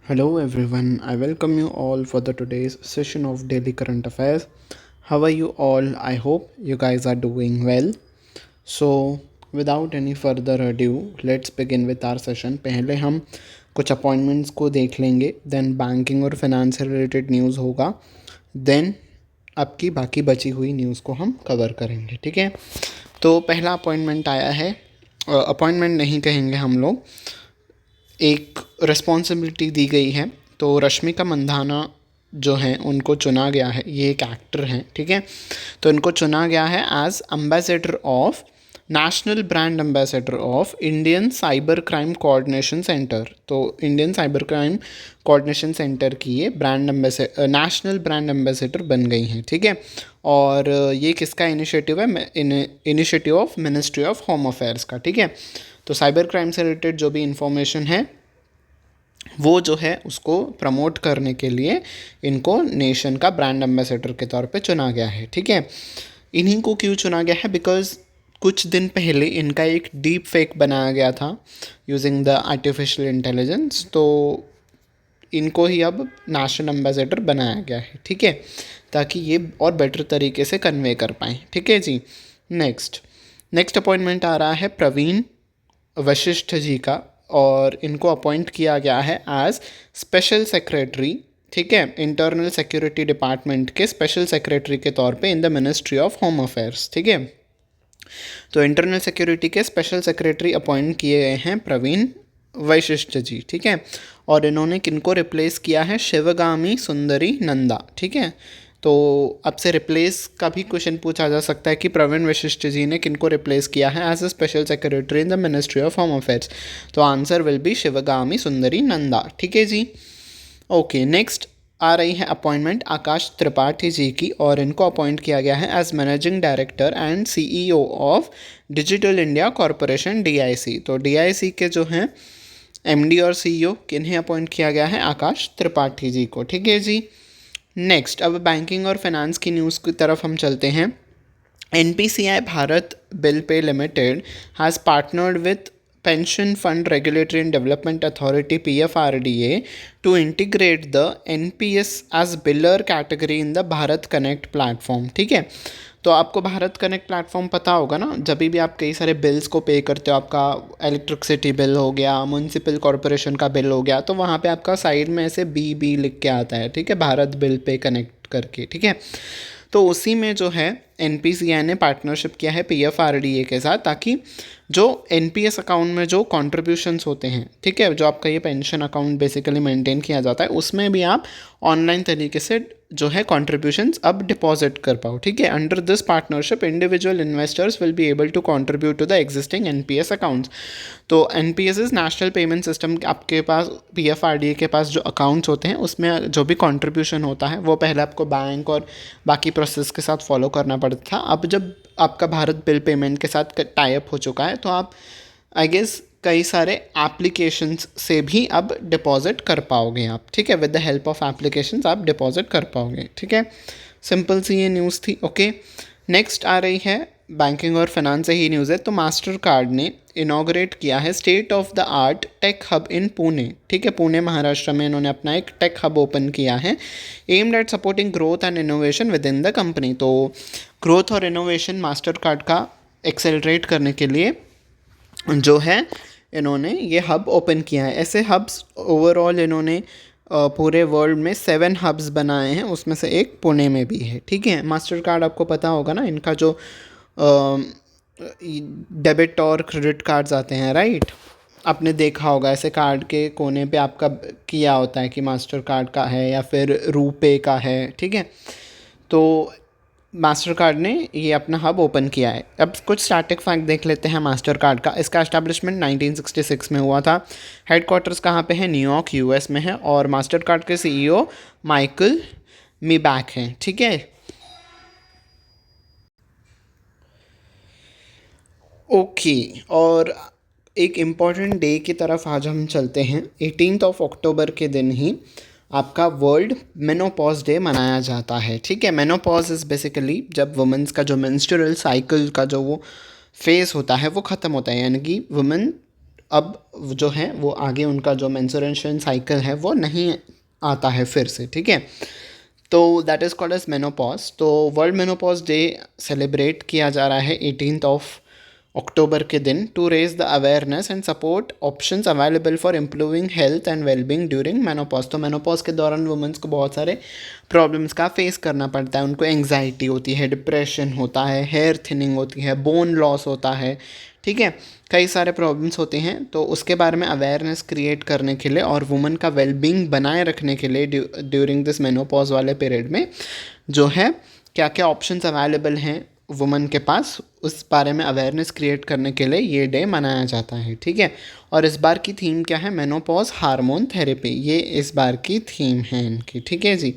Hello everyone, I welcome you all for the today's session of Daily Current Affairs. How are you all? I hope you guys are doing well. So, without any further ado, let's begin with our session. पहले हम कुछ appointments को देख लेंगे, then banking और finance से related news होगा, then आपकी बाकी बची हुई न्यूज़ को हम कवर करेंगे, ठीक है। तो पहला अपॉइंटमेंट आया है, अपॉइंटमेंट नहीं कहेंगे हम लोग, एक रिस्पॉन्सिबिलिटी दी गई है। तो रश्मिका मंदाना जो हैं उनको चुना गया है, ये एक एक्टर हैं, ठीक है। तो इनको चुना गया है as ambassador of national brand ambassador of Indian cyber crime coordination centre. तो Indian cyber crime coordination centre की ये brand ambassador, national brand ambassador बन गई हैं, ठीक है। और ये किसका इनिशिएटिव है? Initiative of ministry of home affairs का, ठीक है। तो साइबर क्राइम से रिलेटेड जो भी इंफॉर्मेशन है वो जो है उसको प्रमोट करने के लिए इनको नेशन का ब्रांड एम्बेसडर के तौर पे चुना गया है, ठीक है। इन्हीं को क्यों चुना गया है? बिकॉज कुछ दिन पहले इनका एक डीप फेक बनाया गया था यूजिंग द आर्टिफिशियल इंटेलिजेंस। तो इनको ही अब नेशनल एम्बेसडर बनाया गया है, ठीक है, ताकि ये और बेटर तरीके से कन्वे कर पाएँ, ठीक है जी। नेक्स्ट नेक्स्ट अपॉइंटमेंट आ रहा है प्रवीण वशिष्ठ जी का, और इनको अपॉइंट किया गया है एज स्पेशल सेक्रेटरी, ठीक है, इंटरनल सिक्योरिटी डिपार्टमेंट के स्पेशल सेक्रेटरी के तौर पे इन the ministry of home affairs, ठीक है। तो इंटरनल सिक्योरिटी के स्पेशल सेक्रेटरी अपॉइंट किए गए हैं प्रवीण वैशिष्ट जी, ठीक है। और इन्होंने किनको रिप्लेस किया है? शिवगामी सुंदरी नंदा, ठीक है। तो आपसे रिप्लेस का भी क्वेश्चन पूछा जा सकता है कि प्रवीण वशिष्ठ जी ने किनको रिप्लेस किया है as a special secretary in the ministry of home affairs. तो answer will be Sivagami Sundari Nanda, ठीक है जी। ओके, नेक्स्ट आ रही है अपॉइंटमेंट आकाश त्रिपाठी जी की, और इनको अपॉइंट किया गया है as managing director and CEO of Digital India Corporation DIC. तो डीआईसी के जो हैं एमडी और सीईओ किन्हें अपॉइंट किया गया है? आकाश त्रिपाठी जी को, ठीक है जी। नेक्स्ट अब बैंकिंग और फाइनेंस की न्यूज़ की तरफ हम चलते हैं। NPCI Bharat bill pay limited has partnered with pension fund regulatory and development authority PFRDA to integrate the NPS as biller category in the Bharat connect platform, ठीक है। तो आपको भारत कनेक्ट प्लेटफॉर्म पता होगा ना, जब भी आप कई सारे बिल्स को पे करते हो, आपका इलेक्ट्रिसिटी बिल हो गया, म्यूनसिपल कॉरपोरेशन का बिल हो गया, तो वहाँ पे आपका साइड में ऐसे बी लिख के आता है, ठीक है, भारत बिल पे कनेक्ट करके, ठीक है। तो उसी में जो है NPCI ने पार्टनरशिप किया है PFRDA के साथ, ताकि जो NPS अकाउंट में जो कॉन्ट्रीब्यूशंस होते हैं, ठीक है, जो आपका ये पेंशन अकाउंट बेसिकली मेंटेन किया जाता है, उसमें भी आप ऑनलाइन तरीके से जो है कॉन्ट्रीब्यूशंस अब डिपॉजिट कर पाओ, ठीक है। Under this partnership individual investors will be able to contribute to the existing NPS accounts. तो NPS is national payment system. आपके पास PFRDA के पास जो अकाउंट्स होते हैं उसमें जो भी कंट्रीब्यूशन होता है वो पहले आपको बैंक और बाकी प्रोसेस के साथ फॉलो करना पड़ता था। अब जब आपका भारत बिल पेमेंट के साथ टाई अप हो चुका है, तो आप आई गेस कई सारे एप्लीकेशंस से भी अब डिपॉजिट कर पाओगे आप, ठीक है। With the help of applications आप डिपॉजिट कर पाओगे, ठीक है। सिंपल सी ये न्यूज़ थी, ओके। नेक्स्ट आ रही है बैंकिंग और फाइनेंस से ही न्यूज़ है। तो मास्टर कार्ड ने इनाग्रेट किया है state of the art tech hub इन पुणे, ठीक है। पुणे महाराष्ट्र में इन्होंने अपना एक टेक हब ओपन किया है, aimed at supporting growth and innovation with in the company. तो ग्रोथ और इनोवेशन मास्टर कार्ड का एक्सेलरेट करने के लिए जो है इन्होंने ये हब ओपन किया है। ऐसे हब्स ओवरऑल इन्होंने पूरे वर्ल्ड में 7 हब्स बनाए हैं, उसमें से एक पुणे में भी है, ठीक है। मास्टर कार्ड आपको पता होगा ना, इनका जो डेबिट और क्रेडिट कार्ड्स आते हैं, राइट, आपने देखा होगा ऐसे कार्ड के कोने पे आपका किया होता है कि मास्टर कार्ड का है या फिर रुपे का है, ठीक है। तो मास्टर कार्ड ने ये अपना हब ओपन किया है। अब कुछ स्टैटिक फैक्ट देख लेते हैं मास्टर कार्ड का। इसका एस्टैब्लिशमेंट 1966 में हुआ था। हेडक्वार्टर्स कहाँ पे है? न्यूयॉर्क US में है। और मास्टर कार्ड के CEO माइकल मीबैक हैं, ठीक है। ओके, और एक इम्पॉर्टेंट डे की तरफ आज हम चलते हैं। 18 अक्टूबर के दिन ही आपका वर्ल्ड मेनोपॉज डे मनाया जाता है, ठीक है। मेनोपॉज इज़ बेसिकली जब वुमेंस का जो मेंस्ट्रुअल साइकिल का जो वो फेज़ होता है वो ख़त्म होता है, यानी कि वुमेन अब जो है वो आगे उनका जो मेंस्ट्रुएशन साइकिल है वो नहीं आता है फिर से, ठीक है। तो that is called as menopause. तो वर्ल्ड मेनोपॉज डे सेलिब्रेट किया जा रहा है 18th ऑफ अक्टूबर के दिन to raise the awareness and support options available for improving health and wellbeing during menopause. तो मेनोपॉज के दौरान वुमेंस को बहुत सारे प्रॉब्लम्स का फेस करना पड़ता है। उनको एंग्जाइटी होती है, डिप्रेशन होता है, हेयर थिनिंग होती है, बोन लॉस होता है, ठीक है, कई सारे प्रॉब्लम्स होते हैं। तो उसके बारे में अवेयरनेस क्रिएट करने के लिए और वुमेन का वेलबींग बनाए रखने के लिए ड्यूरिंग दिस मेनोपॉज वाले पीरियड में जो है क्या क्या ऑप्शंस अवेलेबल हैं वुमेन के पास, उस बारे में अवेयरनेस क्रिएट करने के लिए ये डे मनाया जाता है, ठीक है। और इस बार की थीम क्या है? मेनोपॉज हार्मोन थेरेपी, ये इस बार की थीम है इनकी, ठीक है जी।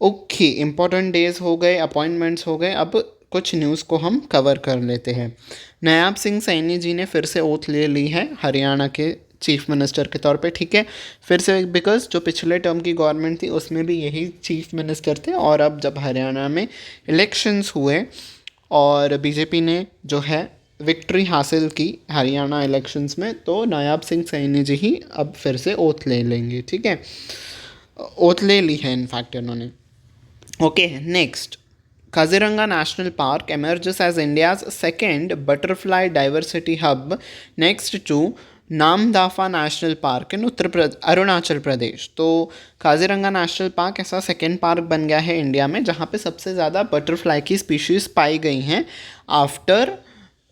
ओके, इम्पॉर्टेंट डेज हो गए, अपॉइंटमेंट्स हो गए, अब कुछ न्यूज़ को हम कवर कर लेते हैं। नायाब सिंह सैनी जी ने फिर से ओथ ले ली है हरियाणा के चीफ मिनिस्टर के तौर पे, ठीक है, फिर से, बिकॉज जो पिछले टर्म की गवर्नमेंट थी उसमें भी यही चीफ मिनिस्टर थे, और अब जब हरियाणा में इलेक्शंस हुए और बीजेपी ने जो है विक्ट्री हासिल की हरियाणा इलेक्शंस में, तो नायाब सिंह सैनी जी ही अब फिर से ओथ ले लेंगे, ठीक है, ओथ ले ली है इनफैक्ट इन्होंने। Okay, next, Kaziranga National Park emerges as India's second butterfly diversity hub next to Namdapha national park in Arunachal Pradesh. तो काजीरंगा नेशनल पार्क ऐसा सेकेंड पार्क बन गया है इंडिया में जहाँ पे सबसे ज़्यादा बटरफ्लाई की स्पीशीज़ पाई गई हैं आफ्टर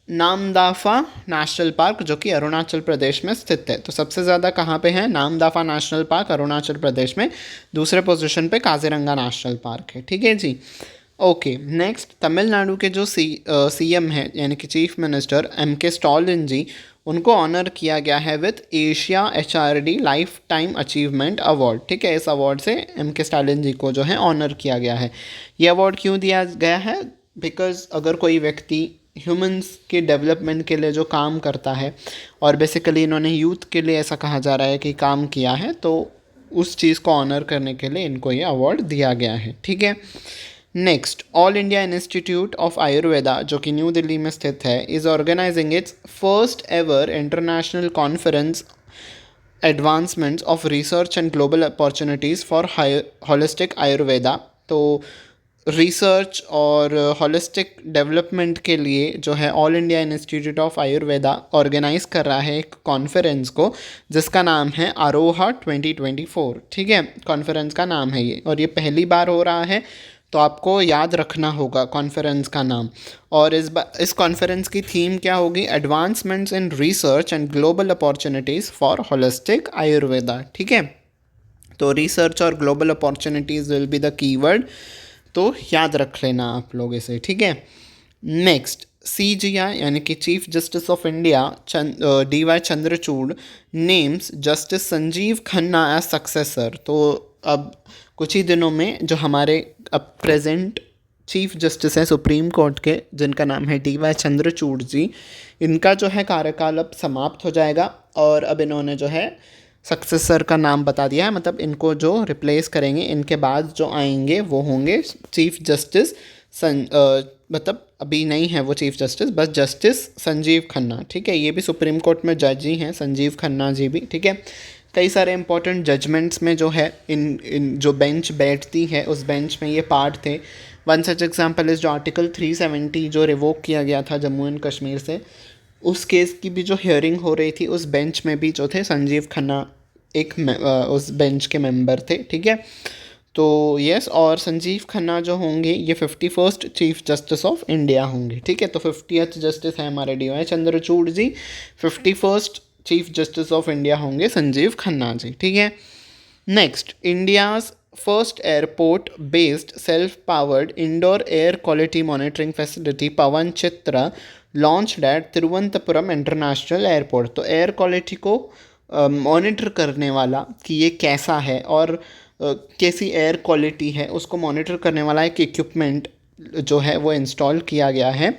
नामदाफा नेशनल पार्क, जो कि अरुणाचल प्रदेश में स्थित है। तो सबसे ज़्यादा कहाँ पे है? नामदाफा नेशनल पार्क अरुणाचल प्रदेश में। दूसरे पोजीशन पे काजीरंगा नेशनल पार्क है, ठीक है जी। ओके, नेक्स्ट, तमिलनाडु के जो सीएम है यानी कि चीफ मिनिस्टर के स्टालिन जी, उनको ऑनर किया गया है with Asia HRD life time achievement award, ठीक है। इस अवार्ड से के स्टालिन जी को जो है ऑनर किया गया है। ये अवार्ड क्यों दिया गया है? बिकॉज अगर कोई व्यक्ति ह्यूमंस के डेवलपमेंट के लिए जो काम करता है, और बेसिकली इन्होंने यूथ के लिए ऐसा कहा जा रहा है कि काम किया है, तो उस चीज़ को ऑनर करने के लिए इनको ये अवार्ड दिया गया है, ठीक है। Next, All India Institute of Ayurveda, जो कि न्यू दिल्ली में स्थित है, is organising its first ever international conference advancements of research and global opportunities for holistic Ayurveda. तो रिसर्च और होलिस्टिक डेवलपमेंट के लिए जो है All India Institute of Ayurveda organise कर रहा है एक कॉन्फ्रेंस को, जिसका नाम है आरोहा 2024, ठीक है, कॉन्फ्रेंस का नाम है ये, और ये पहली बार हो रहा है, तो आपको याद रखना होगा कॉन्फ्रेंस का नाम। और इस कॉन्फ्रेंस की थीम क्या होगी? Advancements in research and global opportunities for holistic Ayurveda, ठीक है। तो रिसर्च और global opportunities will be the keyword, तो याद रख लेना आप लोग इसे, ठीक है। नेक्स्ट, CGI यानी कि chief justice of India DY Chandrachud names justice Sanjiv Khanna as successor. तो अब कुछ ही दिनों में जो हमारे अब प्रेजेंट चीफ जस्टिस हैं सुप्रीम कोर्ट के, जिनका नाम है DY चंद्रचूड़ जी, इनका जो है कार्यकाल अब समाप्त हो जाएगा, और अब इन्होंने जो है सक्सेसर का नाम बता दिया है, मतलब इनको जो रिप्लेस करेंगे, इनके बाद जो आएंगे वो होंगे चीफ जस्टिस मतलब अभी नहीं है वो चीफ जस्टिस, बस जस्टिस संजीव खन्ना, ठीक है। ये भी सुप्रीम कोर्ट में जज ही हैं, संजीव खन्ना जी भी, ठीक है। कई सारे इंपॉर्टेंट जजमेंट्स में जो है इन जो बेंच बैठती है उस बेंच में ये पार्ट थे। वन सच एग्जाम्पल इज जो आर्टिकल 370 जो रिवोक किया गया था जम्मू एंड कश्मीर से, उस केस की भी जो हियरिंग हो रही थी उस बेंच में भी जो थे संजीव खन्ना एक उस बेंच के मेंबर थे, ठीक है। तो यस, और संजीव खन्ना जो होंगे ये 51st chief justice of India होंगे, ठीक है। तो 50th जस्टिस है हमारे DY Chandrachud ji, 51st chief justice of India होंगे संजीव खन्ना जी, ठीक है। Next, India's first airport based self powered indoor air quality monitoring facility Pavan Chitra launch at Thiruvananthapuram international airport. तो एयर क्वालिटी को मॉनिटर करने वाला कि ये कैसा है और कैसी एयर क्वालिटी है, उसको मॉनिटर करने वाला एक इक्विपमेंट जो है वो इंस्टॉल किया गया है,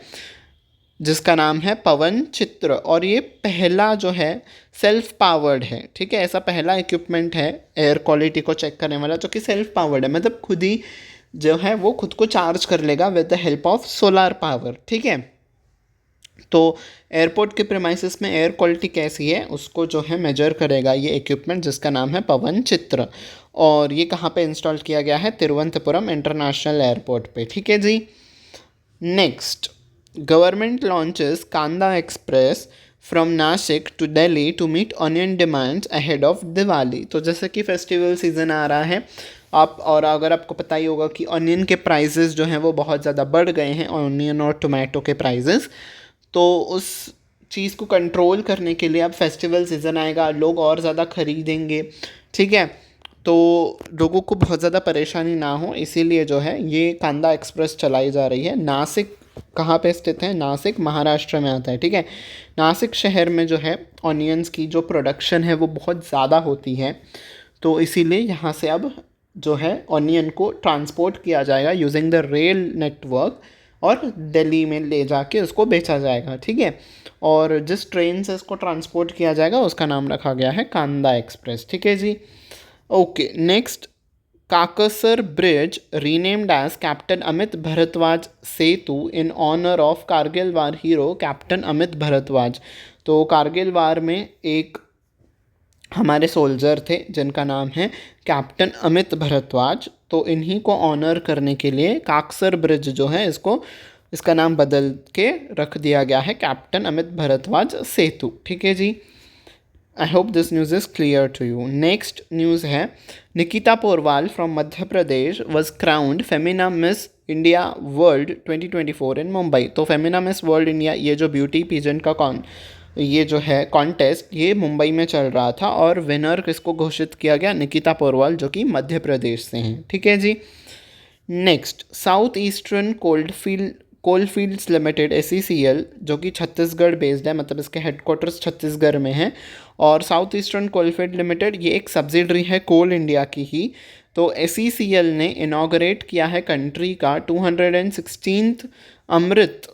जिसका नाम है पवन चित्र, और ये पहला जो है सेल्फ पावर्ड है, ठीक है। ऐसा पहला इक्विपमेंट है एयर क्वालिटी को चेक करने वाला जो कि सेल्फ पावर्ड है, मतलब खुद ही जो है वो खुद को चार्ज कर लेगा with the help of solar power, ठीक है। तो एयरपोर्ट के प्रेमाइसिस में एयर क्वालिटी कैसी है उसको जो है मेजर करेगा ये इक्विपमेंट, जिसका नाम है पवन चित्र। और ये कहाँ पे इंस्टॉल किया गया है? तिरुवनंतपुरम इंटरनेशनल एयरपोर्ट पे। ठीक है जी। Next, government launches Kanda express from Nashik to Delhi to meet onion demands ahead of Diwali. तो जैसे कि फेस्टिवल सीज़न आ रहा है आप, और अगर आपको पता ही होगा कि ऑनियन के प्राइसेस जो हैं वो बहुत ज़्यादा बढ़ गए हैं, ऑनियन और टोमेटो के प्राइसेस। तो उस चीज़ को कंट्रोल करने के लिए अब फेस्टिवल सीज़न आएगा, लोग और ज़्यादा खरीदेंगे। ठीक है, तो लोगों को बहुत ज़्यादा परेशानी ना हो इसीलिए जो है ये कांदा एक्सप्रेस चलाई जा रही है। नासिक कहाँ पे स्थित है? नासिक महाराष्ट्र में आता है। ठीक है, नासिक शहर में जो है ऑनियंस की जो प्रोडक्शन है वो बहुत ज़्यादा होती है, तो इसीलिए यहाँ से अब जो है ऑनियन को ट्रांसपोर्ट किया जाएगा यूजिंग द रेल नेटवर्क और दिल्ली में ले जाके उसको बेचा जाएगा। ठीक है, और जिस ट्रेन से इसको ट्रांसपोर्ट किया जाएगा उसका नाम रखा गया है कांदा एक्सप्रेस। ठीक है जी। Okay, next, Kaksar bridge renamed as captain Amit Bhardwaj Setu in honour of Kargil war hero captain Amit Bhardwaj. तो कारगिल वार में एक हमारे सोल्जर थे जिनका नाम है कैप्टन अमित भारद्वाज, तो इन्हीं को ऑनर करने के लिए काकसर ब्रिज जो है इसका नाम बदल के रख दिया गया है कैप्टन अमित भारद्वाज सेतु। ठीक है जी। I hope this news is clear to you. Next news है, Nikita Porwal from Madhya Pradesh was crowned Femina Miss India World 2024 in Mumbai. तो फेमिना मिस वर्ल्ड इंडिया ये जो ब्यूटी पीजेंट का ये जो है कॉन्टेस्ट ये मुंबई में चल रहा था, और विनर किसको घोषित किया गया? निकिता पोरवाल जो कि मध्य प्रदेश से हैं। ठीक है जी। Next, South Eastern Coalfields Limited SECL जो कि छत्तीसगढ़ बेस्ड है, मतलब इसके हेडक्वार्टर्स छत्तीसगढ़ में है, और साउथ ईस्टर्न कोलफील्ड लिमिटेड ये एक सब्सिडरी है कोल इंडिया की ही। तो SECL ने इनाग्रेट किया है कंट्री का 216th अमृत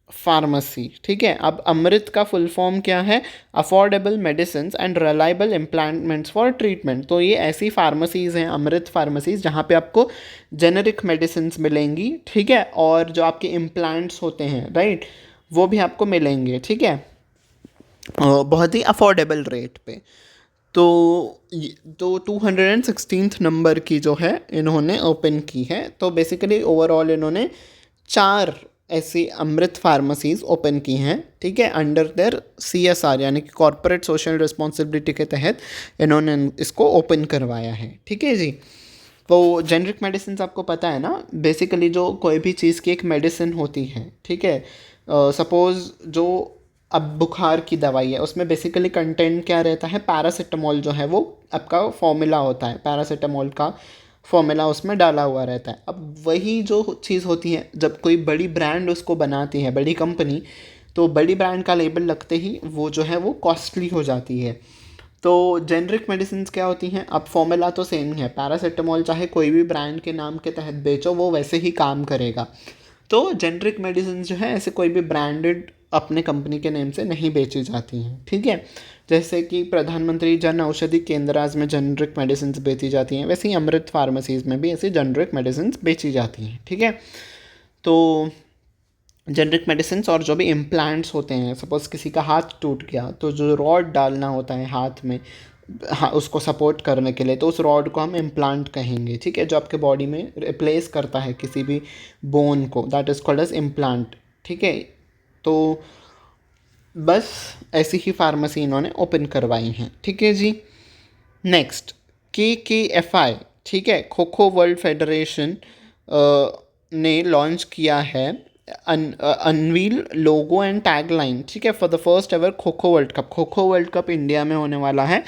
फार्मेसी। ठीक है, अब अमृत का फुल फॉर्म क्या है? Affordable medicine and reliable implantments for treatment. तो ये ऐसी फार्मेसीज़ हैं, अमृत फार्मेसीज़, जहाँ पे आपको जेनेरिक मेडिसिन मिलेंगी। ठीक है, और जो आपके इम्प्लांट्स होते हैं राइट, वो भी आपको मिलेंगे। ठीक है, बहुत ही अफोर्डेबल रेट पे। तो 216th नंबर की जो है इन्होंने ओपन की है। तो बेसिकली ओवरऑल इन्होंने 4 ऐसी अमृत फार्मेसीज़ ओपन की हैं। ठीक है, अंडर देयर CSR यानी कि कॉरपोरेट सोशल रिस्पॉन्सिबिलिटी के तहत इन्होंने इसको ओपन करवाया है। ठीक है जी। तो जेनरिक मेडिसिन आपको पता है ना, बेसिकली जो कोई भी चीज़ की एक मेडिसिन होती है। ठीक है, सपोज़ जो अब बुखार की दवाई है उसमें बेसिकली कंटेंट क्या रहता है? पैरासीटामोल जो है वो आपका फॉर्मूला होता है, पैरासीटामोल का फॉर्मूला उसमें डाला हुआ रहता है। अब वही जो चीज़ होती है जब कोई बड़ी ब्रांड उसको बनाती है, बड़ी कंपनी, तो बड़ी ब्रांड का लेबल लगते ही वो जो है वो कॉस्टली हो जाती है। तो जेनरिक मेडिसिन क्या होती हैं? अब फॉर्मूला तो सेम ही है, पैरासीटामोल चाहे कोई भी ब्रांड के नाम के तहत बेचो वो वैसे ही काम करेगा। तो जेनरिक मेडिसिन जो है ऐसे कोई भी ब्रांडेड अपने कंपनी के नेम से नहीं बेची जाती हैं। ठीक है, जैसे कि प्रधानमंत्री जन औषधि केंद्राज में जेनरिक मेडिसिन बेची जाती हैं, वैसे ही अमृत फार्मेसीज़ में भी ऐसी जेनरिक मेडिसिन बेची जाती हैं। ठीक है, तो जेनरिक मेडिसिन और जो भी इम्प्लांट्स होते हैं, सपोज़ किसी का हाथ टूट गया तो जो रॉड डालना होता है हाथ में, हाँ, उसको सपोर्ट करने के लिए, तो उस रॉड को हम इम्प्लांट कहेंगे। ठीक है, जो आपके बॉडी में रिप्लेस करता है किसी भी बोन को, that is called as implant. ठीक है, तो बस ऐसी ही फार्मेसी इन्होंने ओपन करवाई हैं। ठीक है जी। नेक्स्ट, KKFI, ठीक है, खो खो वर्ल्ड फेडरेशन ने लॉन्च किया है अनवील लोगो एंड टैगलाइन। ठीक है, for the first ever kho kho world cup. Kho kho world cup India में होने वाला है,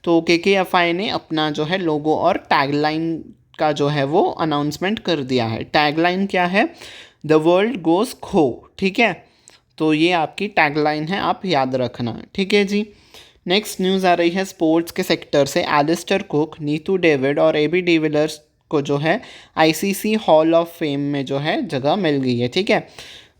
तो KKFI ने अपना जो है लोगो और टैगलाइन का जो है वो अनाउंसमेंट कर दिया है। टैगलाइन क्या है? द वर्ल्ड गोज खो। ठीक है, तो ये आपकी टैगलाइन है, आप याद रखना। ठीक है जी। नेक्स्ट न्यूज़ आ रही है स्पोर्ट्स के सेक्टर से। एलिस्टर कुक, नीतू डेविड और AB डिविलियर्स को जो है ICC हॉल ऑफ फेम में जो है जगह मिल गई है। ठीक है,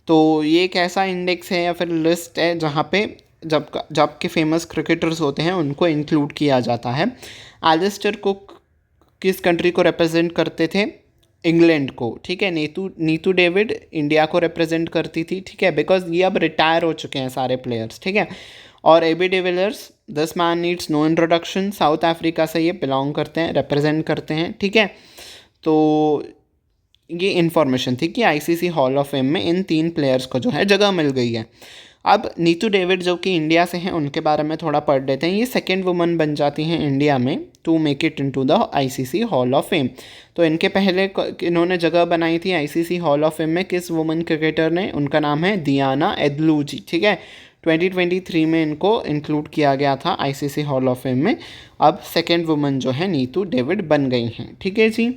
तो ये एक ऐसा इंडेक्स है या फिर लिस्ट है जहाँ पे जब के फेमस क्रिकेटर्स होते हैं उनको इंक्लूड किया जाता है। एलिस्टर कुक किस कंट्री को रिप्रेजेंट करते थे? इंग्लैंड को, ठीक है। नीतू नीतू डेविड इंडिया को रिप्रेजेंट करती थी, ठीक है, बिकॉज ये अब रिटायर हो चुके हैं सारे प्लेयर्स, ठीक है। और AB de Villiers, this man needs no introduction, South Africa से ये बिलोंग करते हैं, रिप्रेजेंट करते हैं, ठीक है। तो ये इन्फॉर्मेशन थी कि आईसीसी हॉल ऑफ फेम में इन 3 प्लेयर्स को जो है जगह मिल गई है। अब नीतू डेविड जो कि इंडिया से हैं उनके बारे में थोड़ा पढ़ लेते हैं। ये सेकेंड वुमन बन जाती हैं इंडिया में to make it into the ICC hall of fame. तो इनके पहले इन्होंने जगह बनाई थी आईसीसी हॉल ऑफ फेम में, किस वुमन क्रिकेटर ने, उनका नाम है दियाना एदलूजी, ठीक है। 2023 में इनको इंक्लूड किया गया था आईसीसी हॉल ऑफ फेम में। अब सेकेंड वुमन जो है नीतू डेविड बन गई हैं, ठीक है जी।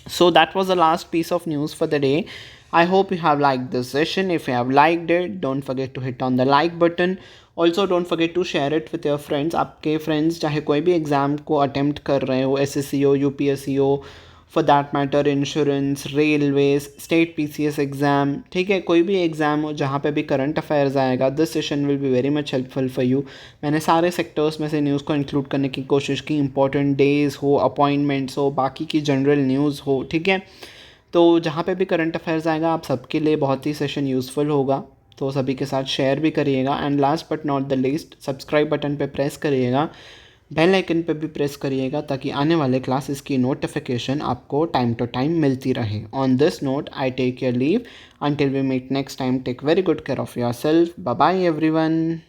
So that was the last piece of news for the day. I hope you have liked this session. If you have liked it, don't forget to hit on the like button. Also don't forget to share it with your friends. आपके friends चाहे कोई भी exam को attempt कर रहे हो, SSC हो, UPSC हो, for that matter insurance, railways, state PCS exam, ठीक है, कोई भी एग्ज़ाम हो जहाँ पे भी करंट अफेयर्स आएगा, this session will be very much helpful for you. मैंने सारे सेक्टर्स में से न्यूज़ को इंक्लूड करने की कोशिश की, इंपॉर्टेंट डेज हो, अपॉइंटमेंट्स हो, बाकी की जनरल न्यूज़ हो, ठीक है। तो जहाँ पे भी करंट अफेयर्स आएगा आप सबके लिए बहुत ही सेशन यूज़फुल होगा, तो सभी के साथ शेयर भी करिएगा। And last but not the least, subscribe button पे प्रेस करिएगा, बेल आइकन पे भी प्रेस करिएगा, ताकि आने वाले क्लासेस की नोटिफिकेशन आपको टाइम टू टाइम मिलती रहे। On this note I take your leave until we meet next time. Take very good care of yourself. Bye bye everyone.